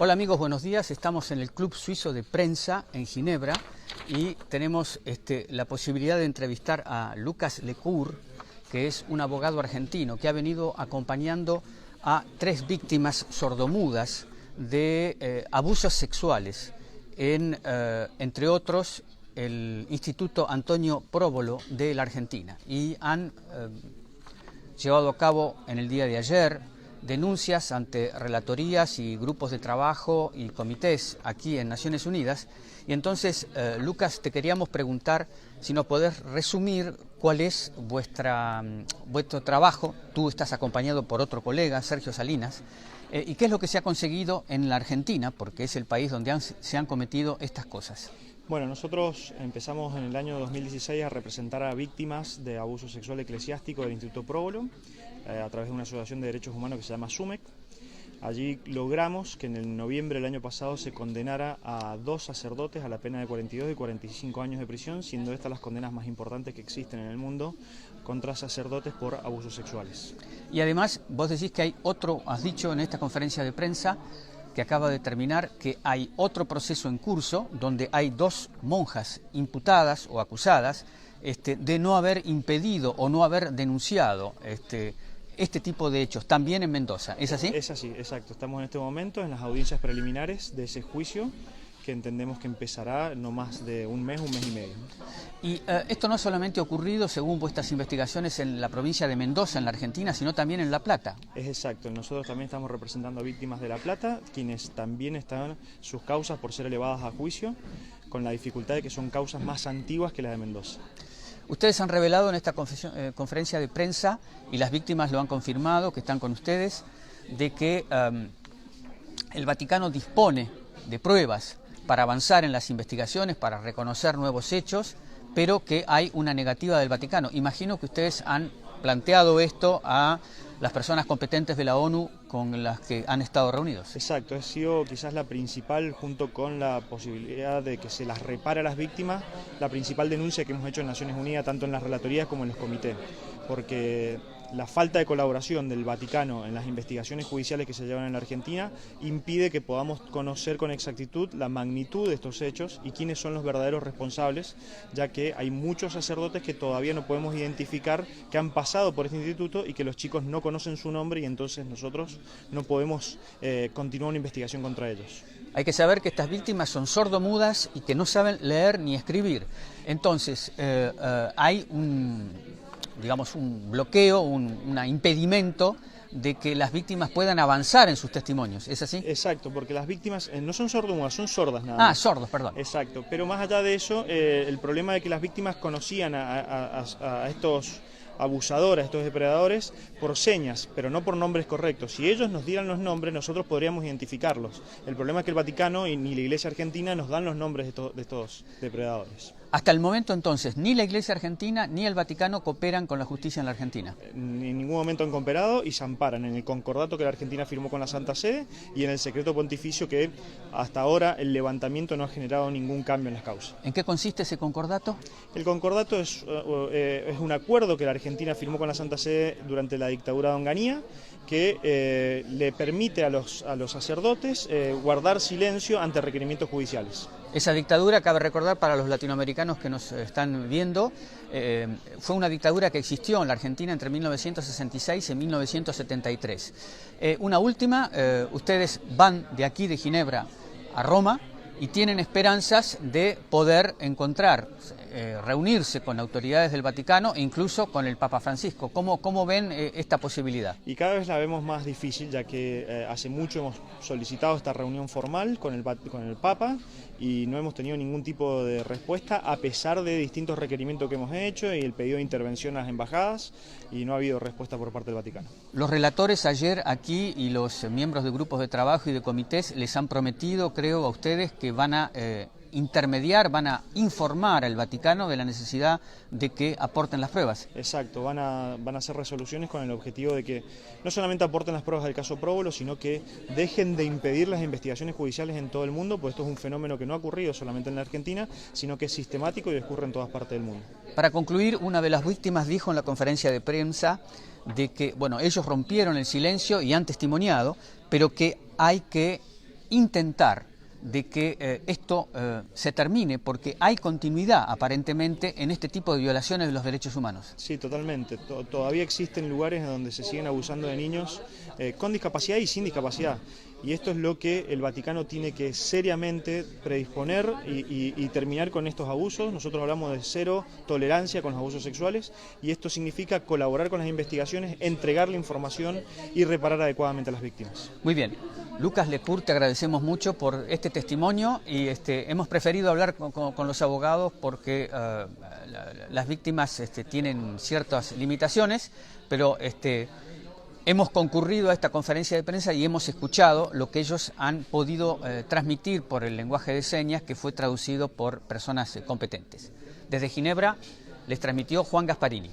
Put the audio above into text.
Hola amigos, buenos días. Estamos en el Club Suizo de Prensa en Ginebra y tenemos la posibilidad de entrevistar a Lucas Lecour, que es un abogado argentino que ha venido acompañando a 3 víctimas sordomudas de abusos sexuales en, entre otros, el Instituto Antonio Próbolo de la Argentina, y han llevado a cabo en el día de ayer denuncias ante relatorías y grupos de trabajo y comités aquí en Naciones Unidas. Y entonces, Lucas, te queríamos preguntar si nos podés resumir cuál es vuestro trabajo. Tú estás acompañado por otro colega, Sergio Salinas, y qué es lo que se ha conseguido en la Argentina, porque es el país donde se han cometido estas cosas. Bueno, nosotros empezamos en el año 2016 a representar a víctimas de abuso sexual eclesiástico del Instituto Próbolo a través de una asociación de derechos humanos que se llama SUMEC. Allí logramos que en el noviembre del año pasado se condenara a 2 sacerdotes a la pena de 42 y 45 años de prisión, siendo estas las condenas más importantes que existen en el mundo contra sacerdotes por abusos sexuales. Y además, vos decís que hay otro, has dicho en esta conferencia de prensa que acaba de terminar, que hay otro proceso en curso donde hay 2 monjas imputadas o acusadas de no haber impedido o no haber denunciado este tipo de hechos, también en Mendoza. ¿Es así? Es así, exacto. Estamos en este momento en las audiencias preliminares de ese juicio, que entendemos que empezará no más de un mes y medio. Y esto no solamente ha ocurrido, según vuestras investigaciones, en la provincia de Mendoza, en la Argentina, sino también en La Plata. Es exacto. Nosotros también estamos representando a víctimas de La Plata, quienes también están sus causas por ser elevadas a juicio, con la dificultad de que son causas más antiguas que las de Mendoza. Ustedes han revelado en esta conferencia de prensa, y las víctimas lo han confirmado, que están con ustedes, de que el Vaticano dispone de pruebas para avanzar en las investigaciones, para reconocer nuevos hechos, pero que hay una negativa del Vaticano. Imagino que ustedes han planteado esto a las personas competentes de la ONU con las que han estado reunidos. Exacto, ha sido quizás la principal, junto con la posibilidad de que se las repare a las víctimas, la principal denuncia que hemos hecho en Naciones Unidas, tanto en las relatorías como en los comités, porque la falta de colaboración del Vaticano en las investigaciones judiciales que se llevan en la Argentina impide que podamos conocer con exactitud la magnitud de estos hechos y quiénes son los verdaderos responsables, ya que hay muchos sacerdotes que todavía no podemos identificar, que han pasado por este instituto y que los chicos no conocen su nombre, y entonces nosotros no podemos continuar una investigación contra ellos. Hay que saber que estas víctimas son sordomudas y que no saben leer ni escribir. Entonces, hay un bloqueo, un impedimento de que las víctimas puedan avanzar en sus testimonios. ¿Es así? Exacto, porque las víctimas no son sordomudas, son sordas nada más. Ah, sordos, perdón. Exacto, pero más allá de eso, el problema de que las víctimas conocían a estos abusadores, estos depredadores, por señas, pero no por nombres correctos. Si ellos nos dieran los nombres, nosotros podríamos identificarlos. El problema es que el Vaticano y ni la Iglesia Argentina nos dan los nombres de estos depredadores. Hasta el momento, entonces, ni la Iglesia Argentina ni el Vaticano cooperan con la justicia en la Argentina. En ningún momento han cooperado y se amparan en el concordato que la Argentina firmó con la Santa Sede y en el secreto pontificio, que hasta ahora el levantamiento no ha generado ningún cambio en las causas. ¿En qué consiste ese concordato? El concordato es un acuerdo que la Argentina firmó con la Santa Sede durante la dictadura de Onganía, que le permite a los sacerdotes guardar silencio ante requerimientos judiciales. Esa dictadura, cabe recordar para los latinoamericanos que nos están viendo, fue una dictadura que existió en la Argentina entre 1966 y 1973. Una última, ustedes van de aquí de Ginebra a Roma y tienen esperanzas de poder encontrar, reunirse con autoridades del Vaticano e incluso con el Papa Francisco. ¿Cómo ven esta posibilidad? Y cada vez la vemos más difícil, ya que hace mucho hemos solicitado esta reunión formal con el Papa y no hemos tenido ningún tipo de respuesta, a pesar de distintos requerimientos que hemos hecho y el pedido de intervención a las embajadas, y no ha habido respuesta por parte del Vaticano. Los relatores ayer aquí y los miembros de grupos de trabajo y de comités les han prometido, creo, a ustedes que van a intermediar, van a informar al Vaticano de la necesidad de que aporten las pruebas. Exacto, van a hacer resoluciones con el objetivo de que no solamente aporten las pruebas del caso Próbolo, sino que dejen de impedir las investigaciones judiciales en todo el mundo, pues esto es un fenómeno que no ha ocurrido solamente en la Argentina, sino que es sistemático y ocurre en todas partes del mundo. Para concluir, una de las víctimas dijo en la conferencia de prensa de que, bueno, ellos rompieron el silencio y han testimoniado, pero que hay que intentar de que esto se termine, porque hay continuidad aparentemente en este tipo de violaciones de los derechos humanos. Sí, totalmente. Todavía existen lugares en donde se siguen abusando de niños con discapacidad y sin discapacidad. Y esto es lo que el Vaticano tiene que seriamente predisponer y terminar con estos abusos. Nosotros hablamos de cero tolerancia con los abusos sexuales y esto significa colaborar con las investigaciones, entregar la información y reparar adecuadamente a las víctimas. Muy bien. Lucas Lecour, te agradecemos mucho por este testimonio y hemos preferido hablar con los abogados porque las víctimas tienen ciertas limitaciones, pero hemos concurrido a esta conferencia de prensa y hemos escuchado lo que ellos han podido transmitir por el lenguaje de señas que fue traducido por personas competentes. Desde Ginebra les transmitió Juan Gasparini.